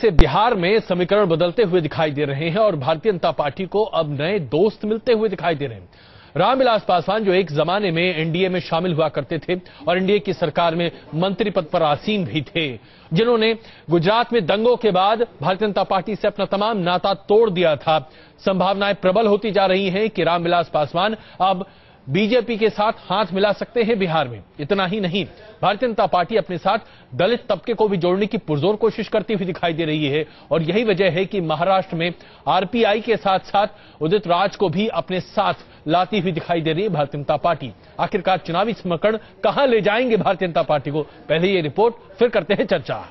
से बिहार में समीकरण बदलते हुए दिखाई दे रहे हैं और भारतीय जनता पार्टी को अब नए दोस्त मिलते हुए दिखाई दे रहे हैं। रामविलास पासवान जो एक जमाने में एनडीए में शामिल हुआ करते थे और एनडीए की सरकार में मंत्री पद पर आसीन भी थे, जिन्होंने गुजरात में दंगों के बाद भारतीय जनता पार्टी से अपना तमाम नाता तोड़ दिया था। संभावनाएं प्रबल होती जा रही हैं कि रामविलास पासवान अब बीजेपी के साथ हाथ मिला सकते हैं बिहार में। इतना ही नहीं, भारतीय जनता पार्टी अपने साथ दलित तबके को भी जोड़ने की पुरजोर कोशिश करती हुई दिखाई दे रही है और यही वजह है कि महाराष्ट्र में आरपीआई के साथ साथ उदित राज को भी अपने साथ लाती हुई दिखाई दे रही है भारतीय जनता पार्टी। आखिरकार चुनावी समीकरण कहां ले जाएंगे भारतीय जनता पार्टी को, पहले ये रिपोर्ट फिर करते हैं चर्चा।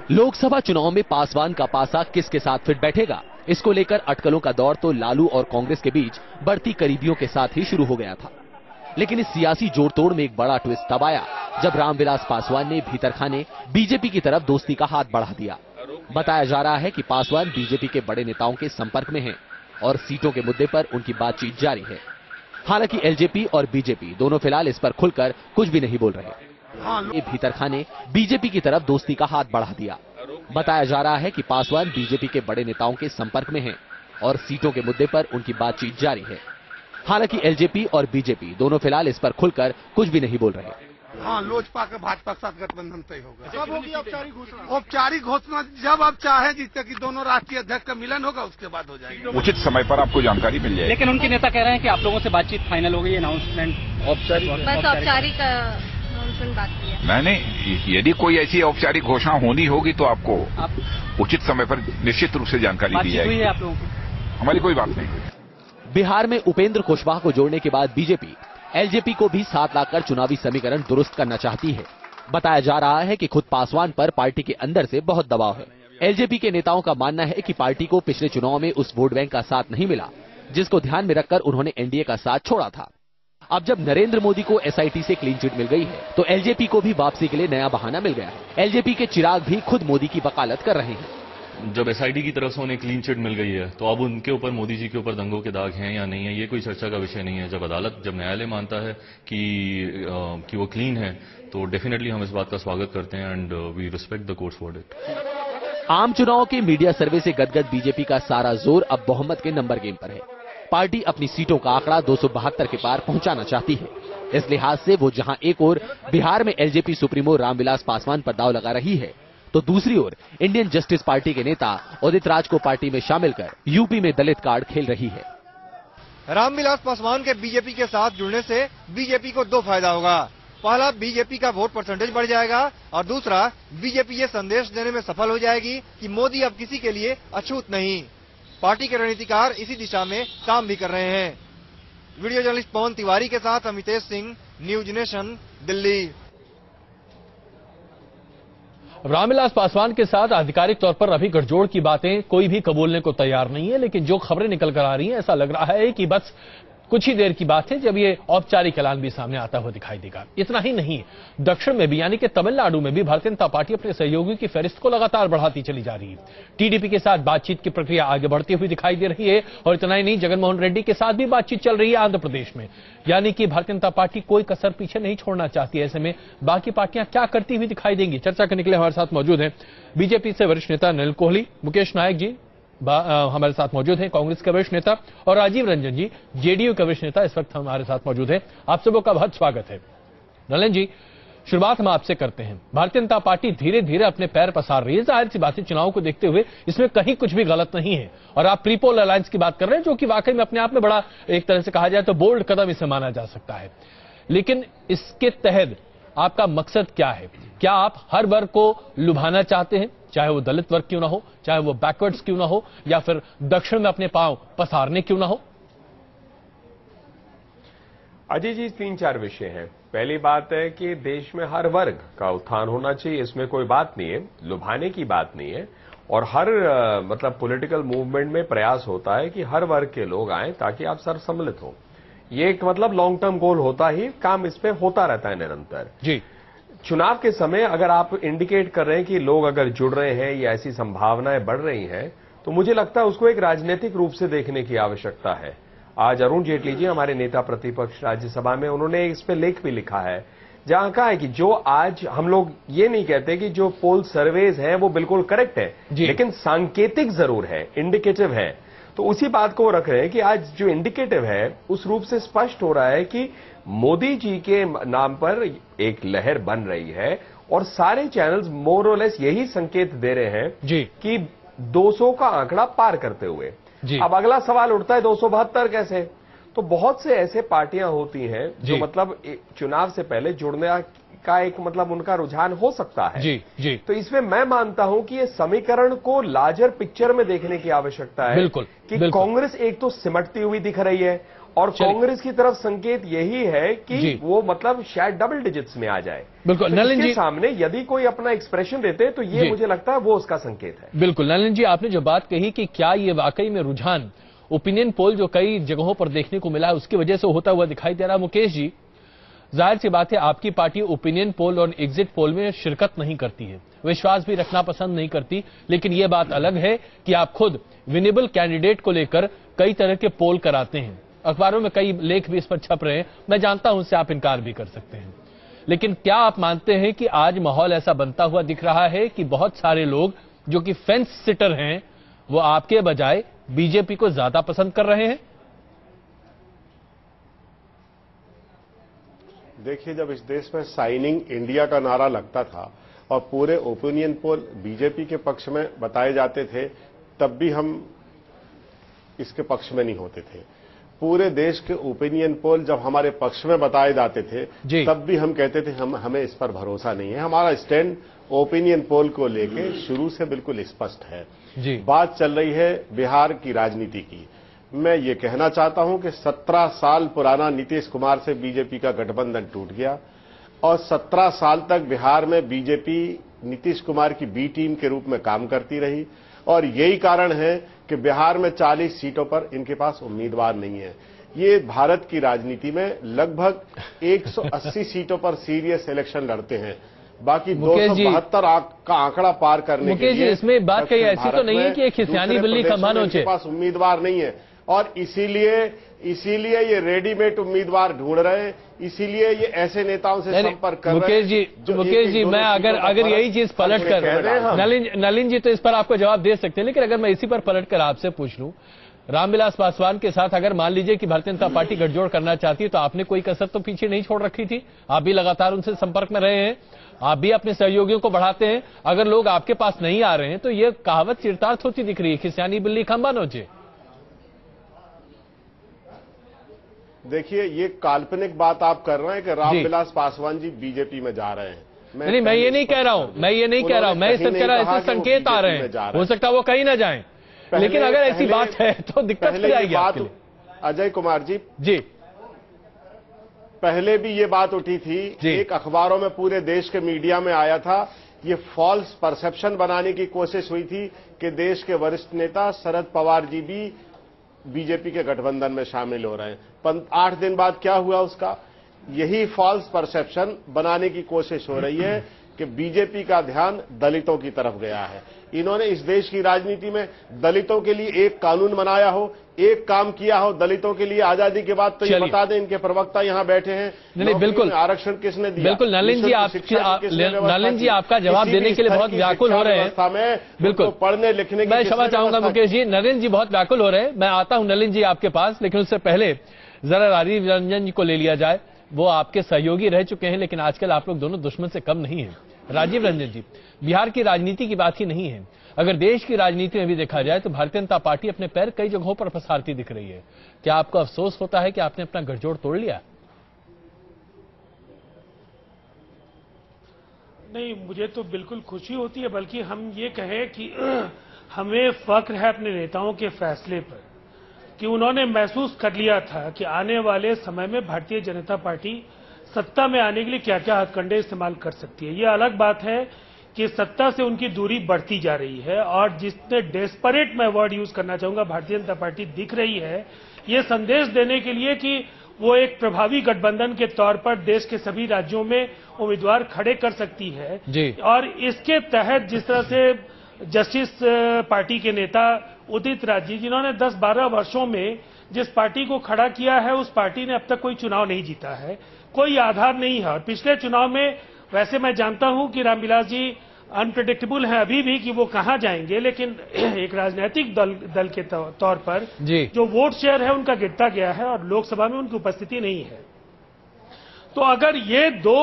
लोकसभा चुनाव में पासवान का पासा किसके साथ फिट बैठेगा, इसको लेकर अटकलों का दौर तो लालू और कांग्रेस के बीच बढ़ती करीबियों के साथ ही शुरू हो गया था। लेकिन इस सियासी जोड़तोड़ में एक बड़ा ट्विस्ट तब आया जब रामविलास पासवान ने भीतरखाने बीजेपी की तरफ दोस्ती का हाथ बढ़ा दिया। बताया जा रहा है कि पासवान बीजेपी के बड़े नेताओं के संपर्क में हैं और सीटों के मुद्दे पर उनकी बातचीत जारी है। हालांकि एलजेपी और बीजेपी दोनों फिलहाल इस पर खुलकर कुछ भी नहीं बोल रहे। ये भीतरखाने बीजेपी की तरफ दोस्ती का हाथ बढ़ा दिया। बताया जा रहा है कि पासवान बीजेपी के बड़े नेताओं के संपर्क में हैं और सीटों के मुद्दे पर उनकी बातचीत जारी है। हालांकि एलजेपी और बीजेपी दोनों फिलहाल इस पर खुलकर कुछ भी नहीं बोल रहे। हाँ, लोजपा का भाजपा के साथ गठबंधन तय होगा। कब होगी औपचारिक घोषणा? औपचारिक घोषणा जब आप चाहे, जिससे कि दोनों राष्ट्रीय अध्यक्ष का मिलन होगा उसके बाद हो जाएगी। उचित समय पर आपको जानकारी मिल जाएगी। लेकिन उनके नेता कह रहे हैं कि आप लोगों से बातचीत फाइनल हो गई, अनाउंसमेंट औपचारिक बात की है। मैंने यदि कोई ऐसी औपचारिक घोषणा होनी होगी तो आपको उचित समय पर निश्चित रूप से जानकारी दी जाएगी। आप लोगों की हमारी कोई बात नहीं। बिहार में उपेंद्र कुशवाहा को जोड़ने के बाद बीजेपी एलजेपी को भी साथ लाकर चुनावी समीकरण दुरुस्त करना चाहती है। बताया जा रहा है कि खुद पासवान पर पार्टी के अंदर से बहुत दबाव है। एलजेपी के नेताओं का मानना है कि पार्टी को पिछले चुनाव में उस वोट बैंक का साथ नहीं मिला जिसको ध्यान में रखकर उन्होंने एनडीए का साथ छोड़ा था। अब जब नरेंद्र मोदी को एसआईटी से क्लीन चिट मिल गई है तो एलजेपी को भी वापसी के लिए नया बहाना मिल गया है। एलजेपी के चिराग भी खुद मोदी की वकालत कर रहे हैं। जब एसआईटी की तरफ से उन्हें क्लीन चिट मिल गई है तो अब उनके ऊपर, मोदी जी के ऊपर दंगों के दाग हैं या नहीं है, ये कोई चर्चा का विषय नहीं है। जब न्यायालय मानता है कि वो क्लीन है तो डेफिनेटली हम इस बात का स्वागत करते हैं and we respect the court's verdict. आम चुनाव के मीडिया सर्वे से गदगद बीजेपी का सारा जोर अब बहुमत के नंबर गेम पर है। पार्टी अपनी सीटों का आंकड़ा 272 के पार पहुंचाना चाहती है। इस लिहाज से वो जहां एक ओर बिहार में एलजेपी सुप्रीमो रामविलास पासवान पर दांव लगा रही है तो दूसरी ओर इंडियन जस्टिस पार्टी के नेता उदित राज को पार्टी में शामिल कर यूपी में दलित कार्ड खेल रही है। रामविलास पासवान के बीजेपी के साथ जुड़ने से बीजेपी को दो फायदा होगा। पहला, बीजेपी का वोट परसेंटेज बढ़ जाएगा और दूसरा, बीजेपी ये संदेश देने में सफल हो जाएगी कि मोदी अब किसी के लिए अछूत नहीं। पार्टी के रणनीतिकार इसी दिशा में काम भी कर रहे हैं। वीडियो जर्नलिस्ट पवन तिवारी के साथ अमितेश सिंह, न्यूज नेशन, दिल्ली। रामविलास पासवान के साथ आधिकारिक तौर पर अभी गठजोड़ की बातें कोई भी कबूलने को तैयार नहीं है, लेकिन जो खबरें निकल कर आ रही हैं ऐसा लग रहा है कि बस कुछ ही देर की बात है जब ये औपचारिक ऐलान भी सामने आता हुआ दिखाई देगा। इतना ही नहीं, दक्षिण में भी यानी कि तमिलनाडु में भी भारतीय जनता पार्टी अपने सहयोगियों की फहरिस्त को लगातार बढ़ाती चली जा रही है। टीडीपी के साथ बातचीत की प्रक्रिया आगे बढ़ती हुई दिखाई दे रही है और इतना ही नहीं, जगनमोहन रेड्डी के साथ भी बातचीत चल रही है आंध्र प्रदेश में। यानी कि भारतीय जनता पार्टी कोई कसर पीछे नहीं छोड़ना चाहती है। ऐसे में बाकी पार्टियां क्या करती हुई दिखाई देंगी, चर्चा करने के लिए हमारे साथ मौजूद हैं बीजेपी से वरिष्ठ नेता नलिन कोहली, मुकेश नायक जी हमारे साथ मौजूद हैं, कांग्रेस के वरिष्ठ नेता, और राजीव रंजन जी जेडीयू के वरिष्ठ नेता इस वक्त हमारे साथ मौजूद हैं। आप सबों का बहुत स्वागत है। नलिन जी, शुरुआत हम आपसे करते हैं। भारतीय जनता पार्टी धीरे धीरे अपने पैर पसार रही है, जाहिर सी बात है चुनाव को देखते हुए इसमें कहीं कुछ भी गलत नहीं है और आप प्रीपोल अलायंस की बात कर रहे हैं जो कि वाकई में अपने आप में बड़ा, एक तरह से कहा जाए तो बोल्ड कदम इसे माना जा सकता है। लेकिन इसके तहत आपका मकसद क्या है? क्या आप हर वर्ग को लुभाना चाहते हैं, चाहे वो दलित वर्ग क्यों ना हो, चाहे वो बैकवर्ड्स क्यों ना हो, या फिर दक्षिण में अपने पांव पसारने क्यों ना हो? अजय जी, 3-4 विषय हैं। पहली बात है कि देश में हर वर्ग का उत्थान होना चाहिए, इसमें कोई बात नहीं है, लुभाने की बात नहीं है। और हर मतलब पॉलिटिकल मूवमेंट में प्रयास होता है कि हर वर्ग के लोग आए ताकि आप सर्वसम्मिलित हो। ये एक मतलब लॉन्ग टर्म गोल होता ही, काम इस पे होता रहता है निरंतर जी। चुनाव के समय अगर आप इंडिकेट कर रहे हैं कि लोग अगर जुड़ रहे हैं या ऐसी संभावनाएं बढ़ रही हैं, तो मुझे लगता है उसको एक राजनीतिक रूप से देखने की आवश्यकता है। आज अरुण जेटली जी हमारे नेता प्रतिपक्ष राज्यसभा में, उन्होंने इस पे लेख भी लिखा है, जहां कहा है कि जो आज हम लोग ये नहीं कहते कि जो पोल सर्वेज हैं वो बिल्कुल करेक्ट है, लेकिन सांकेतिक जरूर है, इंडिकेटिव है। तो उसी बात को वो रख रहे हैं कि आज जो इंडिकेटिव है उस रूप से स्पष्ट हो रहा है कि मोदी जी के नाम पर एक लहर बन रही है और सारे चैनल्स मोर और लेस यही संकेत दे रहे हैं कि 200 का आंकड़ा पार करते हुए। अब अगला सवाल उठता है 272 कैसे? तो बहुत से ऐसे पार्टियां होती हैं जो मतलब चुनाव से पहले जुड़ने का एक मतलब उनका रुझान हो सकता है। तो इसमें मैं मानता हूं कि ये समीकरण को लार्जर पिक्चर में देखने की आवश्यकता है। कि कांग्रेस एक तो सिमटती हुई दिख रही है और कांग्रेस की तरफ संकेत यही है कि वो मतलब शायद डबल डिजिट्स में आ जाए। बिल्कुल तो नलिन जी, सामने यदि कोई अपना एक्सप्रेशन देते तो ये मुझे लगता है वो उसका संकेत है। बिल्कुल नलिन जी, आपने जो बात कही कि क्या ये वाकई में रुझान ओपिनियन पोल जो कई जगहों पर देखने को मिला है उसकी वजह से होता हुआ दिखाई दे रहा है। मुकेश जी, जाहिर सी बात है आपकी पार्टी ओपिनियन पोल और एग्जिट पोल में शिरकत नहीं करती है, विश्वास भी रखना पसंद नहीं करती, लेकिन यह बात अलग है कि आप खुद विनेबल कैंडिडेट को लेकर कई तरह के पोल कराते हैं। अखबारों में कई लेख भी इस पर छप रहे हैं, मैं जानता हूं उससे आप इनकार भी कर सकते हैं, लेकिन क्या आप मानते हैं कि आज माहौल ऐसा बनता हुआ दिख रहा है कि बहुत सारे लोग जो कि फेंस सिटर हैं वो आपके बजाय बीजेपी को ज्यादा पसंद कर रहे हैं? देखिए, जब इस देश में साइनिंग इंडिया का नारा लगता था और पूरे ओपिनियन पोल बीजेपी के पक्ष में बताए जाते थे, तब भी हम इसके पक्ष में नहीं होते थे। पूरे देश के ओपिनियन पोल जब हमारे पक्ष में बताए जाते थे तब भी हम कहते थे हमें इस पर भरोसा नहीं है। हमारा स्टैंड ओपिनियन पोल को लेके शुरू से बिल्कुल स्पष्ट है। बात चल रही है बिहार की राजनीति की। मैं ये कहना चाहता हूं कि 17 साल पुराना नीतीश कुमार से बीजेपी का गठबंधन टूट गया और 17 साल तक बिहार में बीजेपी नीतीश कुमार की बी टीम के रूप में काम करती रही और यही कारण है कि बिहार में 40 सीटों पर इनके पास उम्मीदवार नहीं है। ये भारत की राजनीति में लगभग 180 सीटों पर सीरियस इलेक्शन लड़ते हैं, बाकी 272 का आंकड़ा पार करने के लिए इसमें बात कही ऐसी तो नहीं है कि एक खिसियानी बिल्ली खंभा नोचे, पास उम्मीदवार नहीं है और इसीलिए ये रेडीमेड उम्मीदवार ढूंढ रहे हैं, इसीलिए ये ऐसे नेताओं से संपर्क कर रहे हैं। मुकेश जी, मैं अगर यही चीज पलट कर नलिन जी तो इस पर आपको जवाब दे सकते हैं, लेकिन अगर मैं इसी पर पलट कर आपसे पूछ लूं, रामविलास पासवान के साथ अगर मान लीजिए कि भारतीय जनता पार्टी गठजोड़ करना चाहती है तो आपने कोई कसर तो पीछे नहीं छोड़ रखी थी, आप भी लगातार उनसे संपर्क में रहे हैं, आप भी अपने सहयोगियों को बढ़ाते हैं। अगर लोग आपके पास नहीं आ रहे हैं तो ये कहावत चरितार्थ होती दिख रही है, खिसियानी बिल्ली खंभा नोचे। देखिए, ये काल्पनिक बात आप कर रहे हैं कि रामविलास पासवान जी बीजेपी में जा रहे हैं। नहीं, मैं ये नहीं कह रहा हूं, मैं सिर्फ कह रहा हूं ऐसे संकेत आ रहे हैं, हो सकता है वो कहीं ना जाएं, लेकिन अगर ऐसी बात है तो दिक्कत हो जाएगी आपके लिए। अजय कुमार जी, पहले भी ये बात उठी थी, एक अखबारों में पूरे देश के मीडिया में आया था, ये फॉल्स परसेप्शन बनाने की कोशिश हुई थी कि देश के वरिष्ठ नेता शरद पवार जी भी बीजेपी के गठबंधन में शामिल हो रहे हैं। 8 दिन बाद क्या हुआ उसका? यही फॉल्स परसेप्शन बनाने की कोशिश हो रही है कि बीजेपी का ध्यान दलितों की तरफ गया है। इन्होंने इस देश की राजनीति में दलितों के लिए एक कानून बनाया हो, एक काम किया हो दलितों के लिए आजादी के बाद, तो ये बता दें इनके प्रवक्ता यहां बैठे हैं। नहीं, बिल्कुल आरक्षण किसने दिया? बिल्कुल नलिन जी आपका जवाब देने के लिए बहुत व्याकुल हो रहे हैं। बिल्कुल पढ़ने लिखने की मैं क्षमा चाहूंगा मुकेश जी, नलिन जी बहुत व्याकुल हो रहे हैं, मैं आता हूं नलिन जी आपके पास, लेकिन उससे पहले जरा राजीव रंजन जी को ले लिया जाए। वो आपके सहयोगी रह चुके हैं, लेकिन आजकल आप लोग दोनों दुश्मन से कम नहीं हैं। राजीव रंजन जी, बिहार की राजनीति की बात ही नहीं है, अगर देश की राजनीति में भी देखा जाए तो भारतीय जनता पार्टी अपने पैर कई जगहों पर पसारती दिख रही है। क्या आपको अफसोस होता है कि आपने अपना गठजोड़ तोड़ लिया? नहीं, मुझे तो बिल्कुल खुशी होती है, बल्कि हम ये कहें कि हमें फख्र है अपने नेताओं के फैसले पर कि उन्होंने महसूस कर लिया था कि आने वाले समय में भारतीय जनता पार्टी सत्ता में आने के लिए क्या क्या हथकंडे इस्तेमाल कर सकती है। ये अलग बात है कि सत्ता से उनकी दूरी बढ़ती जा रही है और जिसने डेस्परेट, मैं वर्ड यूज करना चाहूंगा, भारतीय जनता पार्टी दिख रही है, ये संदेश देने के लिए कि वो एक प्रभावी गठबंधन के तौर पर देश के सभी राज्यों में उम्मीदवार खड़े कर सकती है जी। और इसके तहत जिस तरह से जस्टिस पार्टी के नेता उदित राज जी, जिन्होंने 10-12 वर्षों में जिस पार्टी को खड़ा किया है उस पार्टी ने अब तक कोई चुनाव नहीं जीता है, कोई आधार नहीं है। और पिछले चुनाव में वैसे मैं जानता हूं कि रामविलास जी अनप्रेडिक्टेबल है अभी भी कि वो कहां जाएंगे, लेकिन एक राजनीतिक दल के तौर पर जो वोट शेयर है उनका गिरता गया है और लोकसभा में उनकी उपस्थिति नहीं है। तो अगर ये दो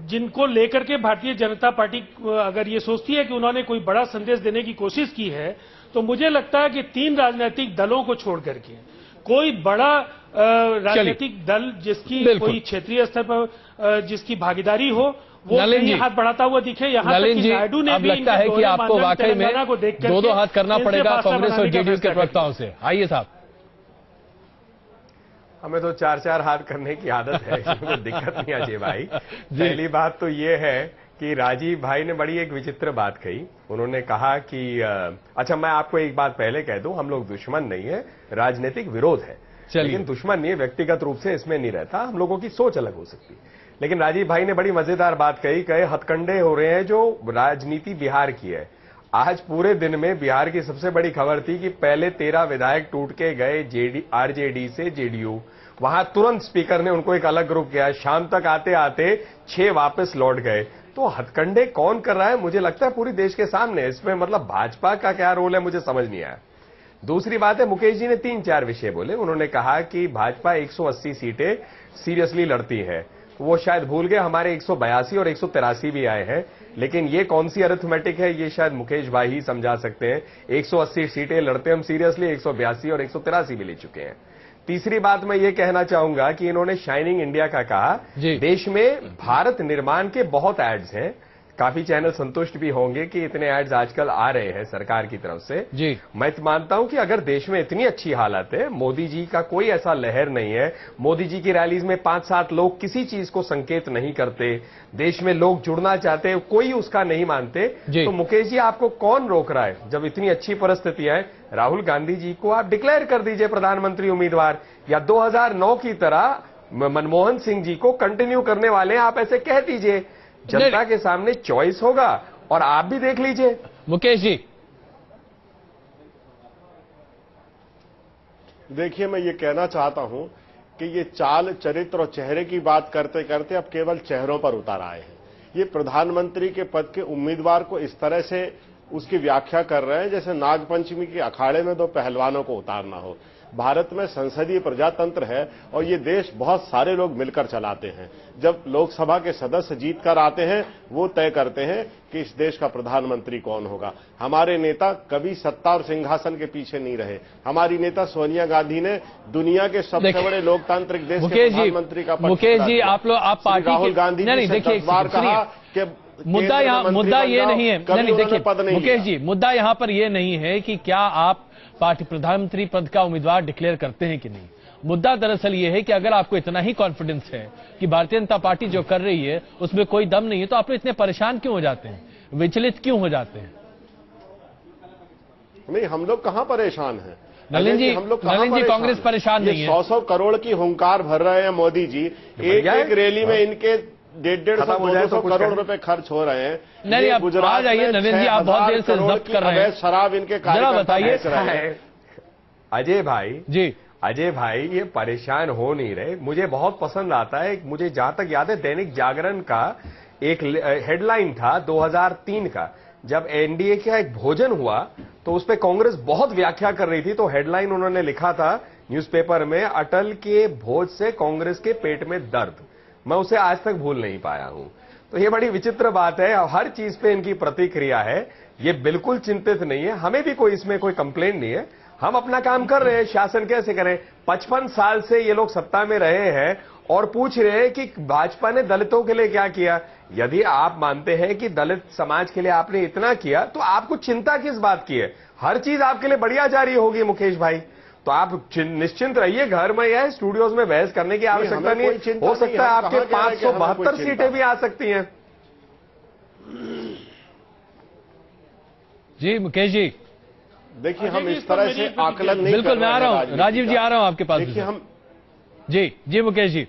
जिनको लेकर के भारतीय जनता पार्टी अगर ये सोचती है कि उन्होंने कोई बड़ा संदेश देने की कोशिश की है, तो मुझे लगता है कि 3 राजनीतिक दलों को छोड़ करके कोई बड़ा राजनीतिक दल जिसकी कोई क्षेत्रीय स्तर पर जिसकी भागीदारी हो वो कहीं हाथ बढ़ाता हुआ दिखे। यहाँ तक कि नायडू ने भी लगता है कि आपको वाकई में दो हाथ करना पड़ेगा कांग्रेस और जेडीयू के प्रवक्ताओं से। आइए साहब। हमें तो 4-4 हाथ करने की आदत है, इसमें कोई दिक्कत नहीं अजय भाई। पहली बात तो ये है कि राजीव भाई ने बड़ी एक विचित्र बात कही। उन्होंने कहा कि अच्छा मैं आपको एक बात पहले कह दूं, हम लोग दुश्मन नहीं है, राजनीतिक विरोध है, लेकिन दुश्मन नहीं है, व्यक्तिगत रूप से इसमें नहीं रहता, हम लोगों की सोच अलग हो सकती है। लेकिन राजीव भाई ने बड़ी मजेदार बात कही हथकंडे हो रहे हैं जो राजनीति बिहार की है। आज पूरे दिन में बिहार की सबसे बड़ी खबर थी कि पहले 13 विधायक टूट के गए आरजेडी से जेडीयू, वहां तुरंत स्पीकर ने उनको एक अलग ग्रुप किया, शाम तक आते आते 6 वापस लौट गए। तो हथकंडे कौन कर रहा है मुझे लगता है पूरी देश के सामने, इसमें मतलब भाजपा का क्या रोल है मुझे समझ नहीं आया। दूसरी बात है, मुकेश जी ने 3-4 विषय बोले। उन्होंने कहा कि भाजपा 180 सीटें सीरियसली लड़ती है, वो शायद भूल गए हमारे 182 और 183 भी आए हैं, लेकिन ये कौन सी अरिथमेटिक है ये शायद मुकेश भाई ही समझा सकते हैं। 180 सीटें लड़ते हम सीरियसली, 182 और 183 भी ले चुके हैं। तीसरी बात मैं ये कहना चाहूंगा कि इन्होंने शाइनिंग इंडिया का कहा, देश में भारत निर्माण के बहुत एड्स हैं, काफी चैनल संतुष्ट भी होंगे कि इतने एड्स आजकल आ रहे हैं सरकार की तरफ से। मैं मानता हूं कि अगर देश में इतनी अच्छी हालत है, मोदी जी का कोई ऐसा लहर नहीं है, मोदी जी की रैलीज में 5-7 लोग किसी चीज को संकेत नहीं करते, देश में लोग जुड़ना चाहते, कोई उसका नहीं मानते, तो मुकेश जी आपको कौन रोक रहा है? जब इतनी अच्छी परिस्थितियां हैं, राहुल गांधी जी को आप डिक्लेयर कर दीजिए प्रधानमंत्री उम्मीदवार, या 2009 की तरह मनमोहन सिंह जी को कंटिन्यू करने वाले आप ऐसे कह दीजिए, जनता के सामने चॉइस होगा और आप भी देख लीजिए। मुकेश जी देखिए, मैं ये कहना चाहता हूं कि ये चाल चरित्र और चेहरे की बात करते करते अब केवल चेहरों पर उतर आए हैं। ये प्रधानमंत्री के पद के उम्मीदवार को इस तरह से उसकी व्याख्या कर रहे हैं जैसे नागपंचमी के अखाड़े में 2 पहलवानों को उतारना हो। भारत में संसदीय प्रजातंत्र है और ये देश बहुत सारे लोग मिलकर चलाते हैं। जब लोकसभा के सदस्य जीत कर आते हैं, वो तय करते हैं कि इस देश का प्रधानमंत्री कौन होगा। हमारे नेता कभी सत्ता और सिंहासन के पीछे नहीं रहे। हमारी नेता सोनिया गांधी ने दुनिया के सबसे बड़े लोकतांत्रिक देश के प्रधानमंत्री का पद। मुकेश जी आप पार्टी राहुल गांधी जी ने 10 बार कहा कि मुद्दा ये नहीं है। नहीं देखिए मुकेश जी, मुद्दा यहाँ पर यह नहीं है कि क्या आप पार्टी प्रधानमंत्री पद का उम्मीदवार डिक्लेयर करते हैं कि नहीं। मुद्दा दरअसल ये है कि अगर आपको इतना ही कॉन्फिडेंस है कि भारतीय जनता पार्टी जो कर रही है उसमें कोई दम नहीं है, तो आप इतने परेशान क्यों हो जाते हैं, विचलित क्यों हो जाते हैं? नहीं, हम लोग कहां परेशान हैं नलिन जी, कांग्रेस परेशान नहीं है। 100 करोड़ की हुंकार भर रहे हैं मोदी जी, एक रैली में इनके 150-200 करोड़ रुपए खर्च हो रहे हैं। नहीं, गुजरात आ जाइए नलिन जी, आप बहुत देर से जब्त कर रहे हैं शराब, इनके कार्यकर्ता बताइए। अजय भाई जी, अजय भाई ये परेशान हो नहीं रहे। मुझे बहुत पसंद आता है, मुझे जहां तक याद है दैनिक जागरण का एक हेडलाइन था 2003 का, जब एनडीए का एक भोजन हुआ तो उस पर कांग्रेस बहुत व्याख्या कर रही थी, तो हेडलाइन उन्होंने लिखा था न्यूज़पेपर में, अटल के भोज से कांग्रेस के पेट में दर्द। मैं उसे आज तक भूल नहीं पाया हूं। तो ये बड़ी विचित्र बात है, हर चीज पे इनकी प्रतिक्रिया है, ये बिल्कुल चिंतित नहीं है। हमें भी कोई इसमें कोई कंप्लेंट नहीं है, हम अपना काम कर रहे हैं। शासन कैसे करें? 55 साल से ये लोग सत्ता में रहे हैं और पूछ रहे हैं कि भाजपा ने दलितों के लिए क्या किया। यदि आप मानते हैं कि दलित समाज के लिए आपने इतना किया, तो आपको चिंता किस बात की है? हर चीज आपके लिए बढ़िया जा रही होगी मुकेश भाई, तो आप निश्चिंत रहिए, घर में या स्टूडियोज में बहस करने की आवश्यकता नहीं है। हो सकता है आपके 572 सीटें भी आ सकती हैं। जी मुकेश जी, देखिए हम इस तरह से आकलन नहीं, बिल्कुल मैं आ रहा हूं, राजीव जी आ रहा हूं आपके पास। देखिए हम जी मुकेश जी